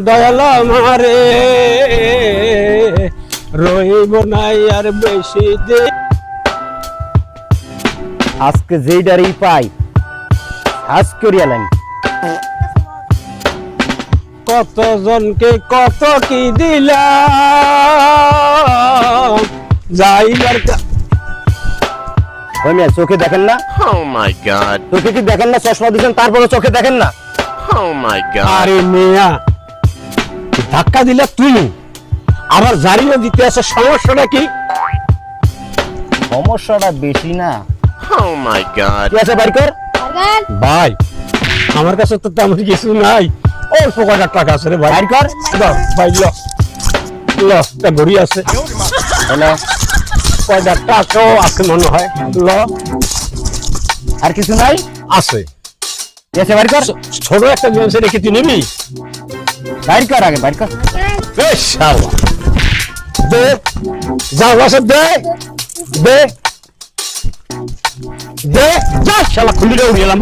দয়াল আমারে রইব নাই আর বেশি দিন। আজকে যেইটারই পাই আজ করিয়া লাইন। কত জনকে কত কি দিলাম যাইবার ওই মিয়া চোখে দেখেন না? Oh my god. চোখে কি দেখেন না? চশমা দিচ্ছেন তারপরে চোখে দেখেন না? Oh my god. আরে মেয়া ধাক্কা দিলে তুই আবার জারিও দিতে আছে, সমস্যাটা কি? সমস্যাটা বেশি না। Oh my god. কি আছে বাইর কর। ভাই আমার কাছে তো তেমন কিছু নাই, অল্প কটা টাকা আছে রে ভাই। বাইর কর। দাও ভাই, ল ল একটা ঘড়ি আছে, হ্যালো, কয়টা টাকাও আছে মনে হয়। ল আর কিছু নাই? আছে, কি আছে বাইর কর। ছোট একটা জিনিস রেখে তুই নিবি। বাইর কর আগে বাইর কর। বেশ শালা দে, যা বাসা দে দে দে, যা শালা খুলিটা উড়িয়ে এলাম।